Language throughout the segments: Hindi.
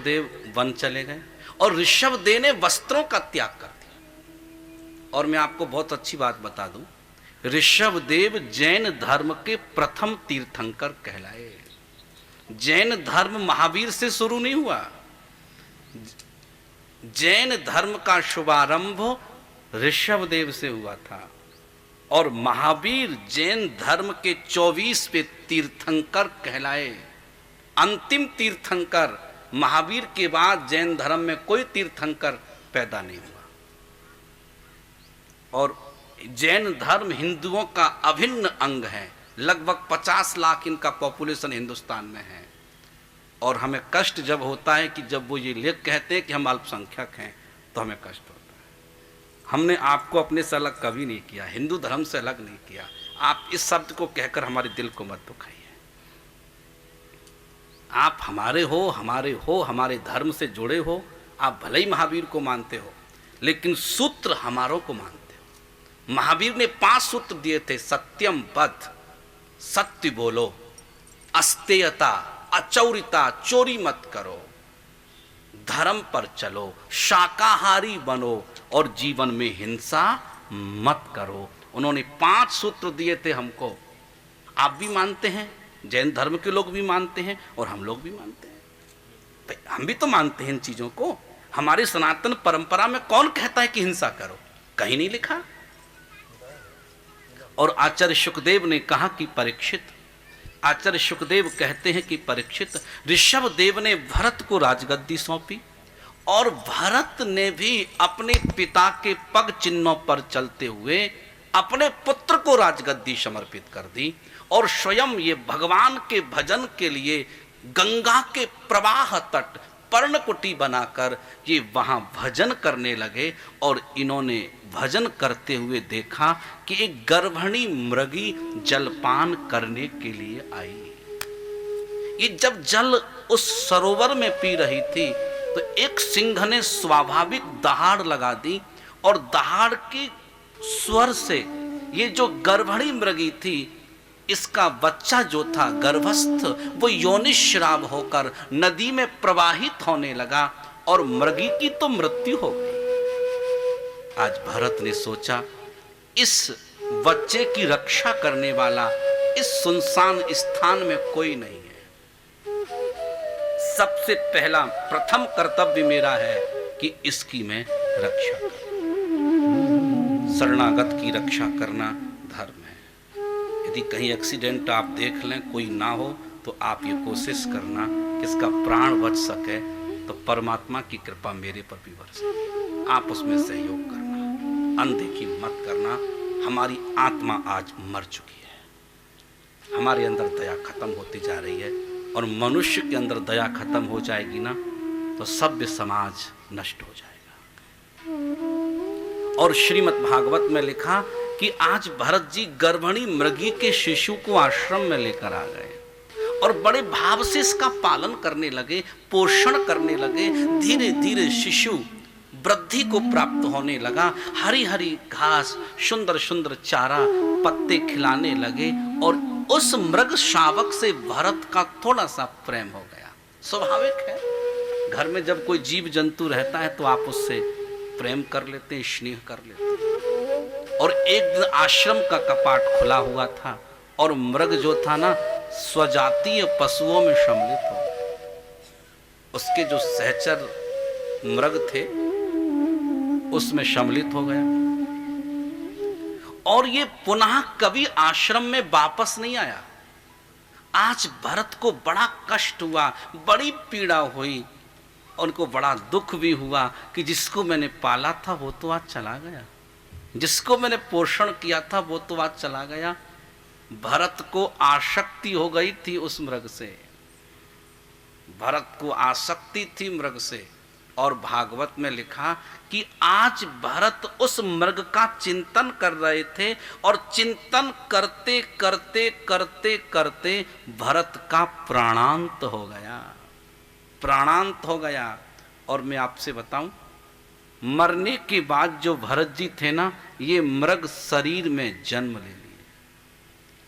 ऋषभदेव वन चले गए और ऋषभदेव ने वस्त्रों का त्याग कर दिया। और मैं आपको बहुत अच्छी बात बता दूं, ऋषभदेव जैन धर्म के प्रथम तीर्थंकर कहलाए। जैन धर्म महावीर से शुरू नहीं हुआ। जैन धर्म का शुभारंभ ऋषभदेव से हुआ था और महावीर जैन धर्म के 24वें तीर्थंकर कहलाए। अंतिम तीर्थंकर महावीर के बाद जैन धर्म में कोई तीर्थंकर पैदा नहीं हुआ। और जैन धर्म हिंदुओं का अभिन्न अंग है। लगभग 50 लाख इनका पॉपुलेशन हिंदुस्तान में है। और हमें कष्ट जब होता है कि जब वो ये लेख कहते हैं कि हम अल्पसंख्यक हैं, तो हमें कष्ट होता है। हमने आपको अपने से अलग कभी नहीं किया, हिंदू धर्म से अलग नहीं किया। आप इस शब्द को कहकर हमारे दिल को मत दुखाइए। आप हमारे हो, हमारे धर्म से जुड़े हो। आप भले ही महावीर को मानते हो, लेकिन सूत्र हमारों को मानते हो। महावीर ने 5 सूत्र दिए थे। सत्यम वद, सत्य बोलो, अस्तेयता, अचौरिता, चोरी मत करो, धर्म पर चलो, शाकाहारी बनो और जीवन में हिंसा मत करो। उन्होंने 5 सूत्र दिए थे हमको। आप भी मानते हैं, जैन धर्म के लोग भी मानते हैं और हम लोग भी मानते हैं। हम भी तो मानते हैं इन चीजों को। हमारी सनातन परंपरा में कौन कहता है कि हिंसा करो? कहीं नहीं लिखा। और आचार्य शुकदेव ने कहा कि परीक्षित, आचार्य शुकदेव कहते हैं कि परीक्षित, ऋषभदेव ने भरत को राजगद्दी सौंपी और भरत ने भी अपने पिता के पग चिन्हों पर चलते हुए अपने पुत्र को राजगद्दी समर्पित कर दी। और स्वयं ये भगवान के भजन के लिए गंगा के प्रवाह तट पर्णकुटी बनाकर ये वहां भजन करने लगे। और इन्होंने भजन करते हुए देखा कि एक गर्भिणी मृगी जलपान करने के लिए आई। ये जब जल उस सरोवर में पी रही थी तो एक सिंह ने स्वाभाविक दहाड़ लगा दी और दहाड़ की स्वर से ये जो गर्भिणी मृगी थी, इसका बच्चा जो था गर्भस्थ, वो योनिश्राव होकर नदी में प्रवाहित होने लगा और मृगी की तो मृत्यु हो गई। आज भरत ने सोचा, इस बच्चे की रक्षा करने वाला इस सुनसान स्थान में कोई नहीं है। सबसे पहला प्रथम कर्तव्य मेरा है कि इसकी मैं रक्षा करूं। शरणागत की रक्षा करना धर्म है। यदि कहीं एक्सीडेंट आप देख लें, कोई ना हो, तो आप ये कोशिश करना कि इसका प्राण बच सके, तो परमात्मा की कृपा मेरे पर भी बरसे। आप उसमें सहयोग करना, अनदेखी मत करना। हमारी आत्मा आज मर चुकी है, हमारे अंदर दया खत्म होती जा रही है। और मनुष्य के अंदर दया खत्म हो जाएगी ना, तो सभ्य समाज नष्ट हो जाएगा। और श्रीमद् भागवत में लिखा कि आज भरत जी गर्भिणी मृगी के शिशु को आश्रम में लेकर आ गए और बड़े भाव से इसका पालन करने लगे, पोषण करने लगे। धीरे धीरे शिशु वृद्धि को प्राप्त होने लगा। हरी हरी घास, सुंदर सुंदर चारा, पत्ते खिलाने लगे और उस मृग शावक से भरत का थोड़ा सा प्रेम हो गया। स्वाभाविक है, घर में जब कोई जीव जंतु रहता है तो आप उससे प्रेम कर लेते हैं, स्नेह कर लेते हैं। और एक दिन आश्रम का कपाट खुला हुआ था और मृग जो था ना, स्वजातीय पशुओं में सम्मिलित हो, उसके जो सहचर मृग थे उसमें सम्मिलित हो गया। और ये पुनः कभी आश्रम में वापस नहीं आया। आज भरत को बड़ा कष्ट हुआ, बड़ी पीड़ा हुई, उनको बड़ा दुख भी हुआ कि जिसको मैंने पाला था वो तो आज चला गया, जिसको मैंने पोषण किया था वो तो आज चला गया। भरत को आसक्ति हो गई थी उस मृग से, भरत को आसक्ति थी मृग से। और भागवत में लिखा कि आज भरत उस मृग का चिंतन कर रहे थे और चिंतन करते करते करते करते भरत का प्राणांत हो गया, प्राणांत हो गया। और मैं आपसे बताऊं, मरने के बाद जो भरत जी थे ना, ये मृग शरीर में जन्म ले लिए।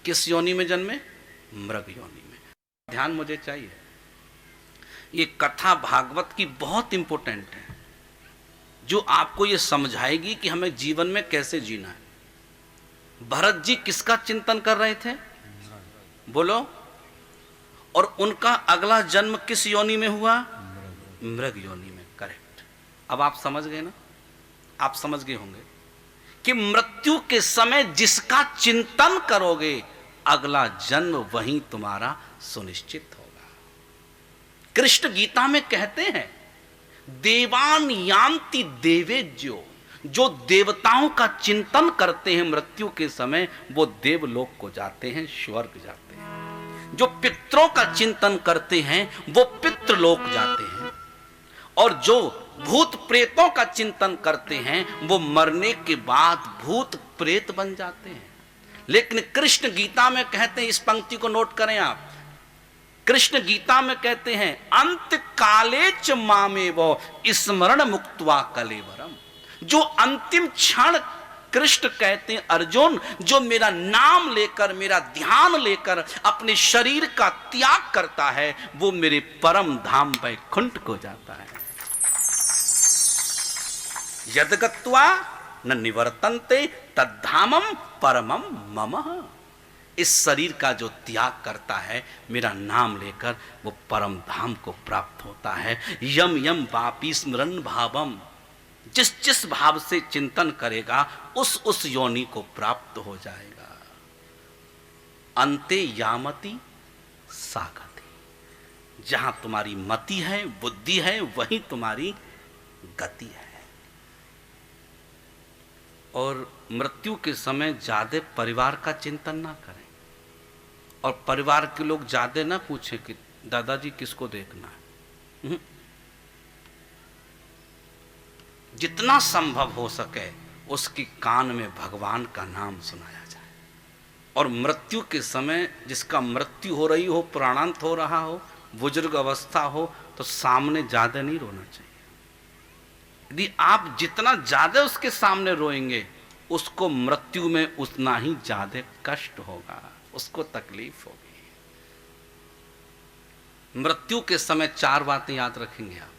किस योनि में जन्मे? मृग योनि में। ध्यान मुझे चाहिए, ये कथा भागवत की बहुत इंपॉर्टेंट है, जो आपको ये समझाएगी कि हमें जीवन में कैसे जीना है। भरत जी किसका चिंतन कर रहे थे, बोलो? और उनका अगला जन्म किस योनि में हुआ? मृग योनि में। करेक्ट। अब आप समझ गए ना, आप समझ गए होंगे कि मृत्यु के समय जिसका चिंतन करोगे अगला जन्म वहीं तुम्हारा सुनिश्चित होगा। कृष्ण गीता में कहते हैं देवान यान्ति देवेज्यो, जो देवताओं का चिंतन करते हैं मृत्यु के समय वो देवलोक को जाते हैं, स्वर्ग जाते हैं। जो पितरों का चिंतन करते हैं वो पितृलोक जाते हैं, और जो भूत प्रेतों का चिंतन करते हैं वो मरने के बाद भूत प्रेत बन जाते हैं। लेकिन कृष्ण गीता में कहते हैं, इस पंक्ति को नोट करें आप, कृष्ण गीता में कहते हैं अंत काले च मामेव स्मरण मुक्त्वा कलेवरम। जो अंतिम क्षण कृष्ण कहते हैं अर्जुन, जो मेरा नाम लेकर, मेरा ध्यान लेकर अपने शरीर का त्याग करता है वो मेरे परम धाम वैकुंठ को जाता है। यद्गत्वा न निवर्तन्ते तद्धामम परमम मम। इस शरीर का जो त्याग करता है मेरा नाम लेकर वो परम धाम को प्राप्त होता है। यम यम वापी स्मरण भावम, जिस जिस भाव से चिंतन करेगा उस योनि को प्राप्त हो जाएगा। अंते यामति सागति, जहां तुम्हारी मति है, बुद्धि है, वहीं तुम्हारी गति है। और मृत्यु के समय ज्यादा परिवार का चिंतन ना करें, और परिवार के लोग ज्यादा ना पूछें कि दादाजी किसको देखना है। जितना संभव हो सके उसकी कान में भगवान का नाम सुनाया जाए। और मृत्यु के समय जिसका मृत्यु हो रही हो, प्राणांत हो रहा हो, बुजुर्ग अवस्था हो, तो सामने ज्यादा नहीं रोना चाहिए। यदि आप जितना ज्यादा उसके सामने रोएंगे उसको मृत्यु में उतना ही ज्यादा कष्ट होगा, उसको तकलीफ होगी। मृत्यु के समय 4 बातें याद रखेंगे आप,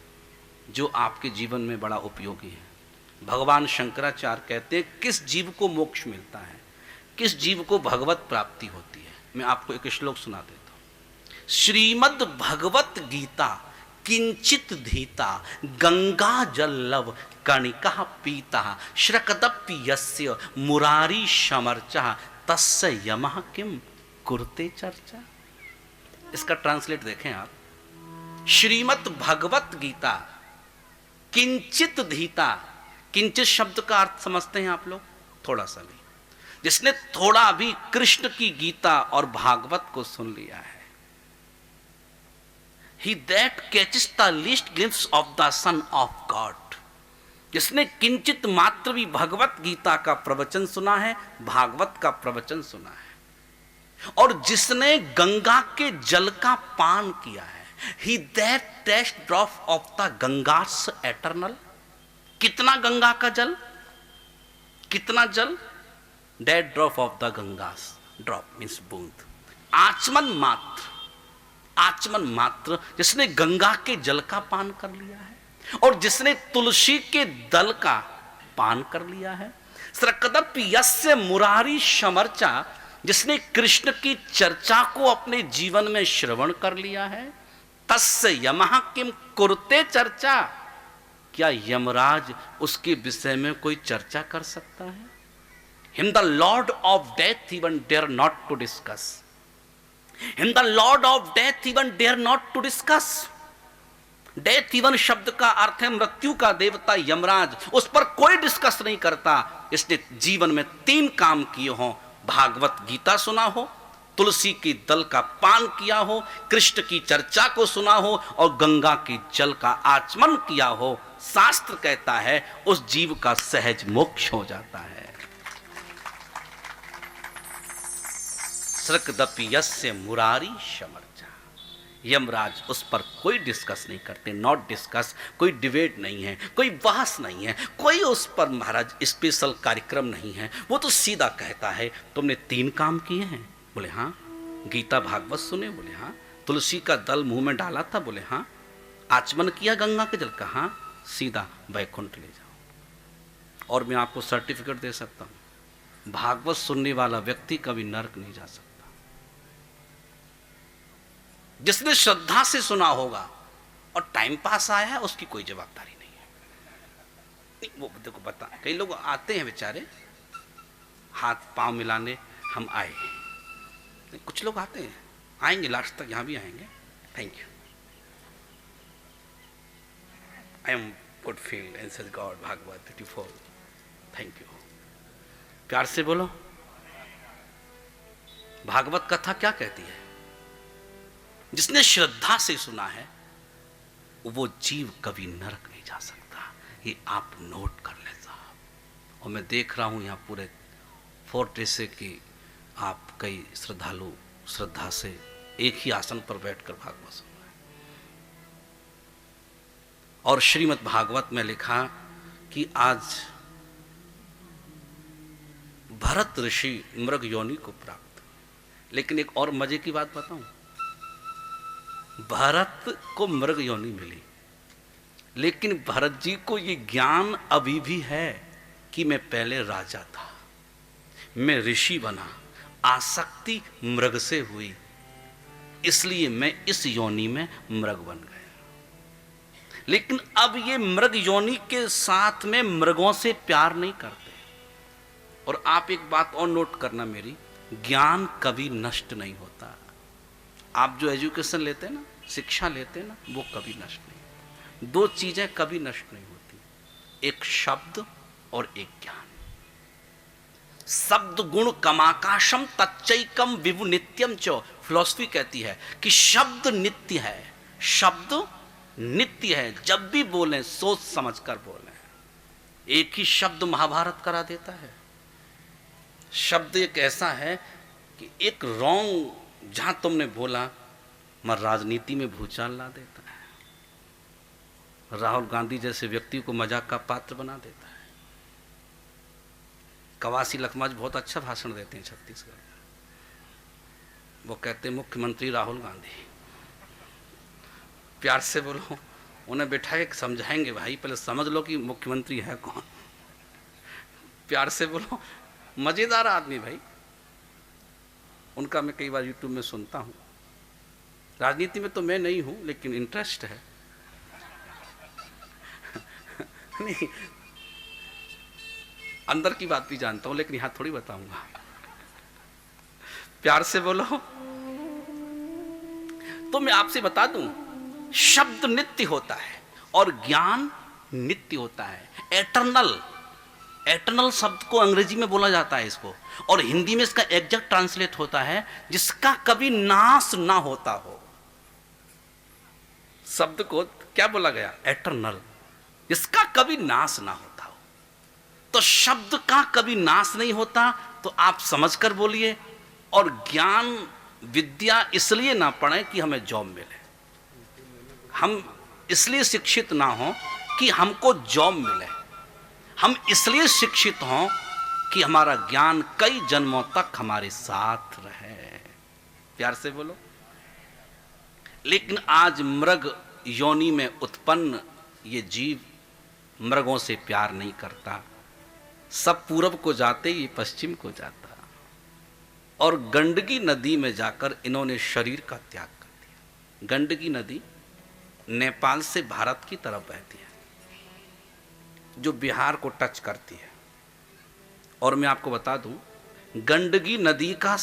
जो आपके जीवन में बड़ा उपयोगी है। भगवान शंकराचार्य कहते हैं किस जीव को मोक्ष मिलता है, किस जीव को भगवत प्राप्ति होती है। मैं आपको एक श्लोक सुना देता हूं। श्रीमद् भगवत गीता किंचित धीता गंगा जल्लव कणिका पीता श्रकदप्पि यस्य मुरारी समर्चा तस्य यमः किम कुरुते चर्चा। इसका ट्रांसलेट देखें आप। श्रीमद् भगवत गीता किंचित धीता, किंचित शब्द का अर्थ समझते हैं आप लोग? थोड़ा सा भी। जिसने थोड़ा भी कृष्ण की गीता और भागवत को सुन लिया है, he that catches the least glimpse of the Son of God, जिसने किंचित मात्र भी भगवत गीता का प्रवचन सुना है, भागवत का प्रवचन सुना है, और जिसने गंगा के जल का पान किया है, he that taste drop of the Ganga's eternal। कितना गंगा का जल, कितना जल? that drop of the Ganga's, drop means बूंद, आचमन मात्र, आचमन मात्र जिसने गंगा के जल का पान कर लिया है, और जिसने तुलसी के दल का पान कर लिया है। स्रकदप्पि यस्य मुरारी समर्चा, जिसने कृष्ण की चर्चा को अपने जीवन में श्रवण कर लिया है। तस्य यमः किम कुरुते चर्चा, क्या यमराज उसके विषय में कोई चर्चा कर सकता है? Him the lord of death even dare not to discuss, him the lord of death even dare not to discuss. Death even शब्द का अर्थ है मृत्यु का देवता यमराज, उस पर कोई डिस्कस नहीं करता। इसने जीवन में 3 काम किए हों, भागवत गीता सुना हो, तुलसी की दल का पान किया हो, कृष्ण की चर्चा को सुना हो, और गंगा के जल का आचमन किया हो। शास्त्र कहता है उस जीव का सहज मोक्ष हो जाता है। स्रकदप्पि यस्य मुरारी समर्चा, यमराज उस पर कोई डिस्कस नहीं करते, नॉट डिस्कस, कोई डिबेट नहीं है, कोई बहस नहीं है, कोई उस पर महाराज स्पेशल कार्यक्रम नहीं है। वो तो सीधा कहता है तुमने 3 काम किए हैं? बोले हाँ। गीता भागवत सुने? बोले हाँ। तुलसी का दल मुंह में डाला था? बोले हाँ। आचमन किया गंगा के जल का, हाँ सीधा वैकुंठ ले जाओ। और मैं आपको सर्टिफिकेट दे सकता हूं, भागवत सुनने वाला व्यक्ति कभी नरक नहीं जा सकता। जिसने श्रद्धा से सुना होगा और टाइम पास आया है, उसकी कोई जवाबदारी नहीं है। नहीं, वो देखो बता, कई लोग आते हैं बेचारे हाथ पांव मिलाने, हम आए, कुछ लोग आते हैं, आएंगे लास्ट तक, यहां भी आएंगे। Thank you, I am good feel and god Bhagwat 34, thank you. प्यार से बोलो, भागवत कथा क्या कहती है? जिसने श्रद्धा से सुना है वो जीव कभी नरक नहीं जा सकता। ये आप नोट कर ले साहब। और मैं देख रहा हूं यहां पूरे 4 डेज से कि आप कई श्रद्धालु श्रद्धा से एक ही आसन पर बैठकर भागवत सुन रहे हैं। और श्रीमद् भागवत में लिखा कि आज भरत ऋषि मृग योनि को प्राप्त। लेकिन एक और मजे की बात बताऊं, भरत को मृग योनि मिली, लेकिन भरत जी को ये ज्ञान अभी भी है कि मैं पहले राजा था, मैं ऋषि बना, आसक्ति मृग से हुई, इसलिए मैं इस योनि में मृग बन गया। लेकिन अब ये मृग योनि के साथ में मृगों से प्यार नहीं करते। और आप एक बात और नोट करना मेरी, ज्ञान कभी नष्ट नहीं होता। आप जो एजुकेशन लेते हैं ना, शिक्षा लेते हैं ना, वो कभी नष्ट नहीं। 2 चीजें कभी नष्ट नहीं होती, एक शब्द और एक ज्ञान। शब्द गुण कमाकाशम तच्चैकम विभु नित्यम च। फिलॉसफी कहती है कि शब्द नित्य है, शब्द नित्य है। जब भी बोलें सोच समझ कर बोलें। एक ही शब्द महाभारत करा देता है। शब्द एक ऐसा है कि एक रॉन्ग जहां तुमने बोला, मगर राजनीति में भूचाल ला देता है। राहुल गांधी जैसे व्यक्ति को मजाक का पात्र बना देता है। कवासी लखमाज बहुत अच्छा भाषण देते हैं छत्तीसगढ़ में। वो कहते हैं मुख्यमंत्री राहुल गांधी। प्यार से बोलो, उन्हें बैठा के समझाएंगे, भाई पहले समझ लो कि मुख्यमंत्री है कौन। प्यार से बोलो, मजेदार आदमी भाई। उनका मैं कई बार यूट्यूब में सुनता हूँ। राजनीति में तो मैं नहीं हूँ, लेकिन इंटरेस्ट है। नहीं, अंदर की बात भी जानता हूँ, लेकिन यहां थोड़ी बताऊंगा। प्यार से बोलो। तो मैं आपसे बता दूं, शब्द नित्य होता है और ज्ञान नित्य होता है। एटर्नल, एटर्नल शब्द को अंग्रेजी में बोला जाता है इसको, और हिंदी में इसका एग्जैक्ट ट्रांसलेट होता है जिसका कभी नाश ना होता हो। शब्द को क्या बोला गया? एटर्नल, जिसका कभी नाश ना होता हो। तो शब्द का कभी नाश नहीं होता, तो आप समझकर बोलिए। और ज्ञान विद्या इसलिए ना पढ़ें कि हमें जॉब मिले, हम इसलिए शिक्षित ना हो कि हमको जॉब मिले, हम इसलिए शिक्षित हों कि हमारा ज्ञान कई जन्मों तक हमारे साथ रहे। प्यार से बोलो। लेकिन आज मृग योनि में उत्पन्न ये जीव मृगों से प्यार नहीं करता। सब पूरब को जाते, ये पश्चिम को जाता, और गंडकी नदी में जाकर इन्होंने शरीर का त्याग कर दिया। गंडकी नदी नेपाल से भारत की तरफ बहती है, जो बिहार को टच करती है। और मैं आपको बता दूं, गंडकी नदी का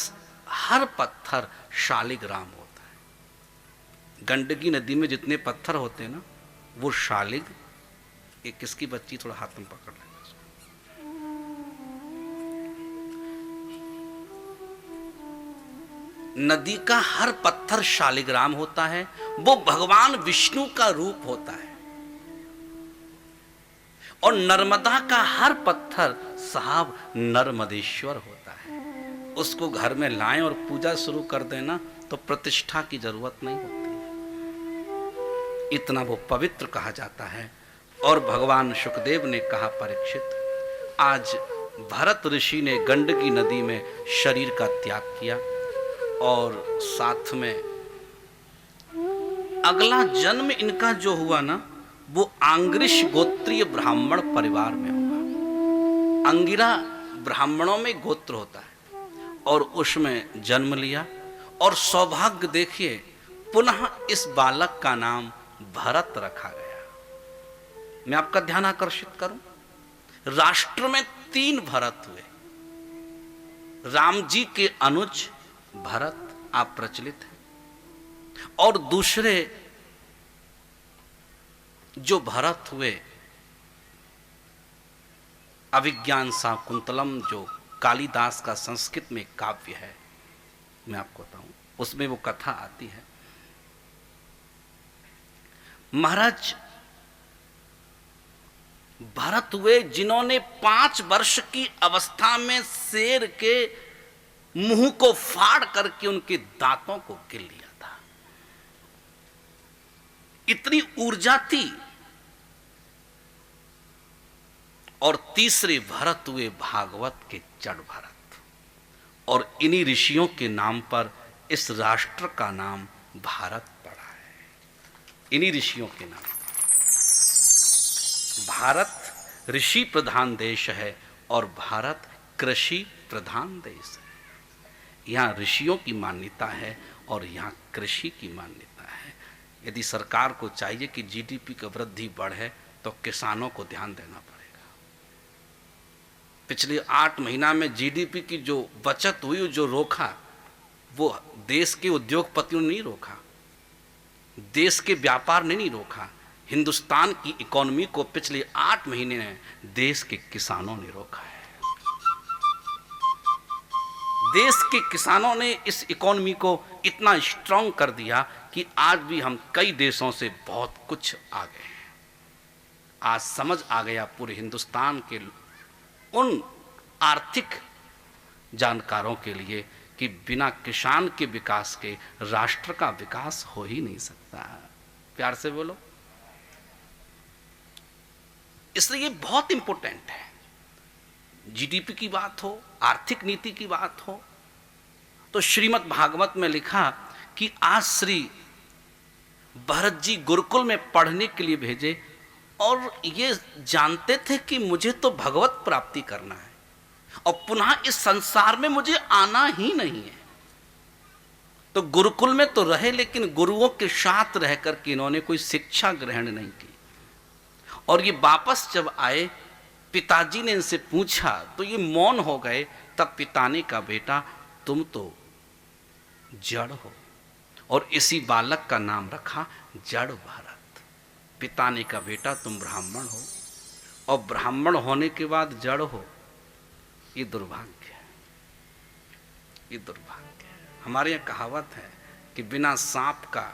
हर पत्थर शालिग्राम होता है। गंडकी नदी में जितने पत्थर होते हैं ना, वो शालिग। एक किसकी बच्ची, थोड़ा हाथ में पकड़ लेना। नदी का हर पत्थर शालिग्राम होता है, वो भगवान विष्णु का रूप होता है। और नर्मदा का हर पत्थर साहब नर्मदेश्वर होता है। उसको घर में लाएं और पूजा शुरू कर देना तो प्रतिष्ठा की जरूरत नहीं होती, इतना वो पवित्र कहा जाता है। और भगवान शुकदेव ने कहा, परीक्षित, आज भरत ऋषि ने गंडकी नदी में शरीर का त्याग किया और साथ में अगला जन्म इनका जो हुआ ना, वो आंग्रिश गोत्रीय ब्राह्मण परिवार में होगा। अंगिरा ब्राह्मणों में गोत्र होता है और उसमें जन्म लिया। और सौभाग्य देखिए, पुनः इस बालक का नाम भरत रखा गया। मैं आपका ध्यान आकर्षित करूं, राष्ट्र में 3 भरत हुए। राम जी के अनुज भरत आप प्रचलित हैं, और दूसरे जो भरत हुए, अभिज्ञान शाकुंतलम जो कालिदास का संस्कृत में काव्य है, मैं आपको बताऊं, उसमें वो कथा आती है। महाराज भरत हुए जिन्होंने 5 वर्ष की अवस्था में शेर के मुंह को फाड़ करके उनके दांतों को गिर लिया था। इतनी ऊर्जा थी। और तीसरे भरत हुए भागवत के जड़ भरत, और इन्हीं ऋषियों के नाम पर इस राष्ट्र का नाम भारत पड़ा है। इन्हीं ऋषियों के नाम। भारत ऋषि प्रधान देश है और भारत कृषि प्रधान देश है। यहाँ ऋषियों की मान्यता है और यहाँ कृषि की मान्यता है। यदि सरकार को चाहिए कि जीडीपी की वृद्धि बढ़े तो किसानों को ध्यान देना पड़ेगा। पिछले 8 महीना में जीडीपी की जो बचत हुई, जो रोका, वो देश के उद्योगपतियों ने नहीं रोका, देश के व्यापार ने नहीं रोका। हिंदुस्तान की इकोनॉमी को पिछले 8 महीने में देश के किसानों ने रोका है। देश के किसानों ने इस इकोनॉमी को इतना स्ट्रांग कर दिया कि आज भी हम कई देशों से बहुत कुछ आ गए हैं। आज समझ आ गया पूरे हिंदुस्तान के उन आर्थिक जानकारों के लिए कि बिना किसान के विकास के राष्ट्र का विकास हो ही नहीं सकता। प्यार से बोलो। इसलिए ये बहुत इंपॉर्टेंट है। जीडीपी की बात हो, आर्थिक नीति की बात हो, तो श्रीमद् भागवत में लिखा कि आज श्री भरत जी गुरुकुल में पढ़ने के लिए भेजे, और ये जानते थे कि मुझे तो भगवत प्राप्ति करना है और पुनः इस संसार में मुझे आना ही नहीं है। तो गुरुकुल में तो रहे, लेकिन गुरुओं के साथ रह करके इन्होंने कोई शिक्षा ग्रहण नहीं की। और ये वापस जब आए, पिताजी ने इनसे पूछा तो ये मौन हो गए। तब पिता ने कहा, बेटा तुम तो जड़ हो, और इसी बालक का नाम रखा जड़ भरत। पिता ने कहा, बेटा तुम ब्राह्मण हो और ब्राह्मण होने के बाद जड़ हो, ये दुर्भाग्य है, ये दुर्भाग्य है। हमारे यहाँ कहावत है कि बिना सांप का,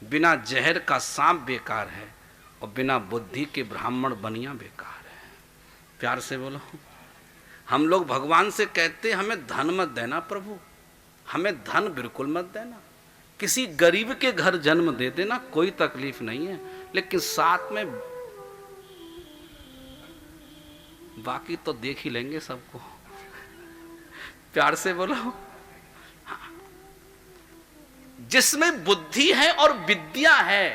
बिना जहर का सांप बेकार है और बिना बुद्धि के ब्राह्मण बनिया बेकार है। प्यार से बोलो। हम लोग भगवान से कहते हमें धन मत देना प्रभु, हमें धन बिल्कुल मत देना, किसी गरीब के घर जन्म दे देना, कोई तकलीफ नहीं है, लेकिन साथ में बाकी तो देख ही लेंगे सबको। प्यार से बोलो। हाँ। जिसमें बुद्धि है और विद्या है,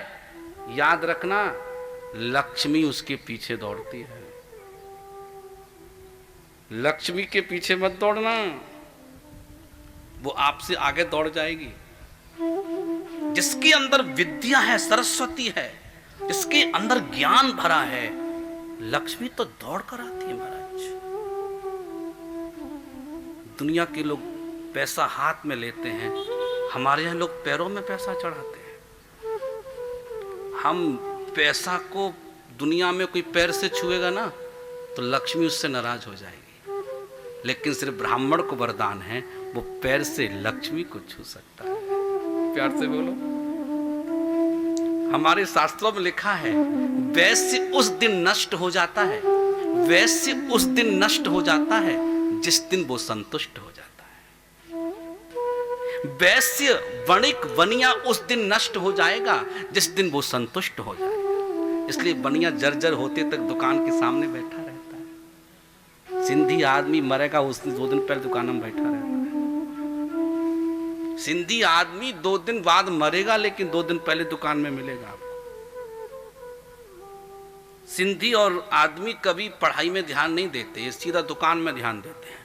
याद रखना लक्ष्मी उसके पीछे दौड़ती है। लक्ष्मी के पीछे मत दौड़ना, वो आपसे आगे दौड़ जाएगी। जिसके अंदर विद्या है, सरस्वती है, जिसके अंदर ज्ञान भरा है, लक्ष्मी तो दौड़ कर आती है महाराज। दुनिया के लोग पैसा हाथ में लेते हैं, हमारे यहाँ लोग पैरों में पैसा चढ़ाते हैं। हम पैसा को, दुनिया में कोई पैर से छुएगा ना तो लक्ष्मी उससे नाराज हो जाएगी, लेकिन सिर्फ ब्राह्मण को वरदान है, वो पैर से लक्ष्मी को छू सकता है। प्यार से बोलो। हमारे शास्त्रों में लिखा है, वैश्य उस दिन नष्ट हो जाता है, वैश्य उस दिन नष्ट हो जाता है जिस दिन वो संतुष्ट हो जाता है। वैश्य, वणिक, वनिया उस दिन नष्ट हो जाएगा जिस दिन वो संतुष्ट हो जाएगा। इसलिए बनिया जर्जर होते तक दुकान के सामने बैठा रहता है। सिंधी आदमी मरेगा उस दिन 2 दिन पहले दुकान में बैठा रहता है। सिंधी आदमी 2 दिन बाद मरेगा, लेकिन 2 दिन पहले दुकान में मिलेगा आपको। सिंधी और आदमी कभी पढ़ाई में ध्यान नहीं देते, सीधा दुकान में ध्यान देते हैं।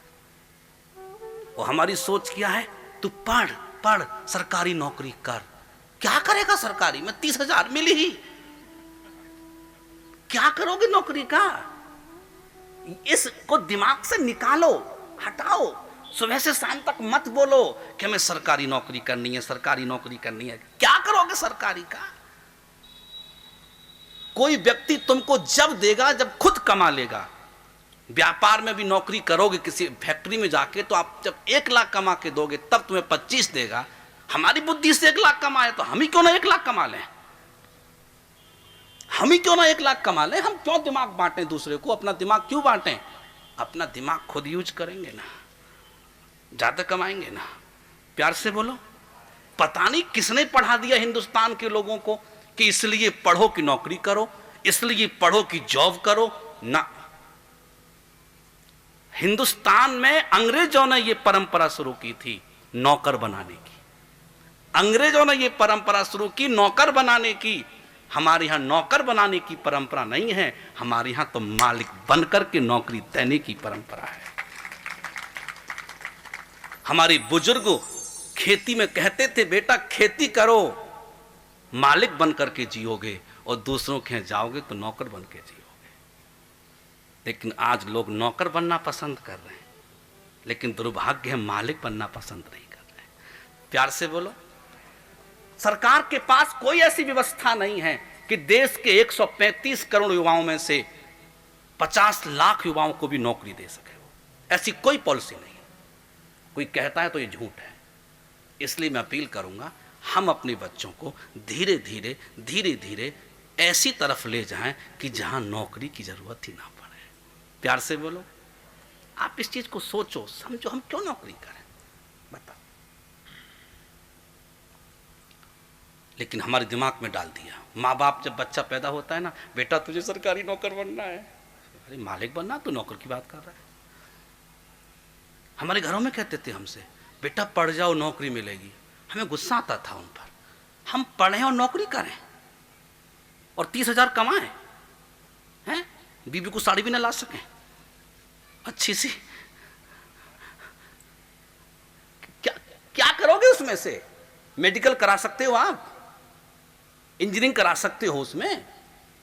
और हमारी सोच क्या है, तू पढ़ पढ़, सरकारी नौकरी कर। क्या करेगा सरकारी में? 30,000 मिली ही, क्या करोगे नौकरी का? इसको दिमाग से निकालो, हटाओ। सुबह से शाम तक मत बोलो कि हमें सरकारी नौकरी करनी है, सरकारी नौकरी करनी है। क्या करोगे सरकारी का? कोई व्यक्ति तुमको जब देगा जब खुद कमा लेगा। व्यापार में भी नौकरी करोगे किसी फैक्ट्री में जाके, तो आप जब 1 लाख कमा के दोगे तब तुम्हें 25 देगा। हमारी बुद्धि से 1 लाख कमाए तो हम ही क्यों ना 1 लाख कमा लें, हम ही क्यों ना 1 लाख कमा लें। हम क्यों दिमाग बांटें दूसरे को? अपना दिमाग क्यों बांटें? अपना दिमाग खुद यूज करेंगे ना, ज्यादा कमाएंगे ना। प्यार से बोलो। पता नहीं किसने पढ़ा दिया हिंदुस्तान के लोगों को कि इसलिए पढ़ो कि नौकरी करो, इसलिए पढ़ो कि जॉब करो ना। हिंदुस्तान में अंग्रेजों ने यह परंपरा शुरू की थी नौकर बनाने की। अंग्रेजों ने यह परंपरा शुरू की नौकर बनाने की। हमारे यहां नौकर बनाने की परंपरा नहीं है, हमारे यहां तो मालिक बनकर के नौकरी देने की परंपरा है। हमारे बुजुर्ग खेती में कहते थे, बेटा खेती करो, मालिक बनकर के जियोगे, और दूसरों के यहां जाओगे तो नौकर बन के जियोगे। लेकिन आज लोग नौकर बनना पसंद कर रहे हैं, लेकिन दुर्भाग्य है मालिक बनना पसंद नहीं कर रहे हैं। प्यार से बोलो। सरकार के पास कोई ऐसी व्यवस्था नहीं है कि देश के 135 करोड़ युवाओं में से 50 लाख युवाओं को भी नौकरी दे सके। ऐसी कोई पॉलिसी नहीं है। कोई कहता है तो ये झूठ है। इसलिए मैं अपील करूंगा, हम अपने बच्चों को धीरे धीरे धीरे धीरे ऐसी तरफ ले जाएं कि जहां नौकरी की जरूरत ही ना पड़े। प्यार से बोलो। आप इस चीज को सोचो, समझो, हम क्यों नौकरी करें? बताओ। लेकिन हमारे दिमाग में डाल दिया। माँ बाप जब बच्चा पैदा होता है ना, बेटा तुझे सरकारी नौकर बनना है। अरे मालिक बनना, तो नौकर की बात कर रहा है। हमारे घरों में कहते थे हमसे, बेटा पढ़ जाओ नौकरी मिलेगी। हमें गुस्सा आता था उन पर। हम पढ़ें और नौकरी करें और 30,000 कमाएं, हैं? बीबी को साड़ी भी ना ला सकें अच्छी सी? क्या करोगे उसमें से? मेडिकल करा सकते हो आप, इंजीनियरिंग करा सकते हो, उसमें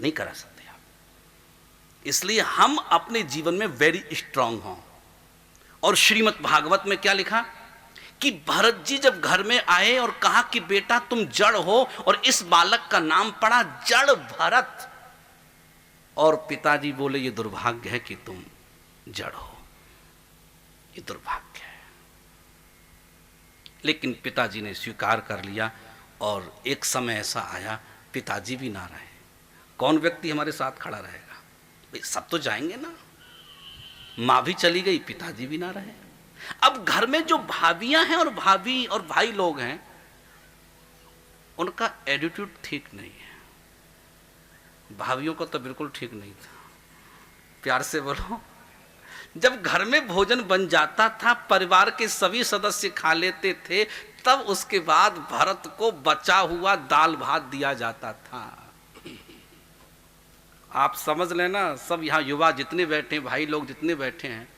नहीं करा सकते आप। इसलिए हम अपने जीवन में वेरी स्ट्रांग हों। और श्रीमद् भागवत में क्या लिखा कि भरत जी जब घर में आए और कहा कि बेटा तुम जड़ हो, और इस बालक का नाम पड़ा जड़ भरत। और पिताजी बोले ये दुर्भाग्य है कि तुम जड़ हो, ये दुर्भाग्य है। लेकिन पिताजी ने स्वीकार कर लिया। और एक समय ऐसा आया, पिताजी भी ना रहे। कौन व्यक्ति हमारे साथ खड़ा रहेगा? भाई सब तो जाएंगे ना। माँ भी चली गई, पिताजी भी ना रहे। अब घर में जो भाभियां हैं और भाभी और भाई लोग हैं, उनका एटीट्यूड ठीक नहीं है। भाभियों को तो बिल्कुल ठीक नहीं था। प्यार से बोलो। जब घर में भोजन बन जाता था, परिवार के सभी सदस्य खा लेते थे, तब उसके बाद भरत को बचा हुआ दाल भात दिया जाता था। आप समझ लेना, सब यहाँ युवा जितने बैठे हैं, भाई लोग जितने बैठे हैं,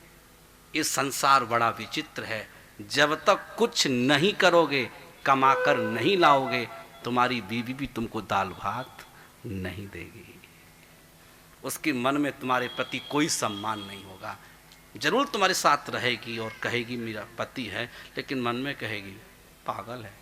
ये संसार बड़ा विचित्र है। जब तक कुछ नहीं करोगे, कमाकर नहीं लाओगे, तुम्हारी बीवी भी तुमको दाल भात नहीं देगी। उसके मन में तुम्हारे प्रति कोई सम्मान नहीं होगा। जरूर तुम्हारे साथ रहेगी और कहेगी मेरा पति है, लेकिन मन में कहेगी पागल है।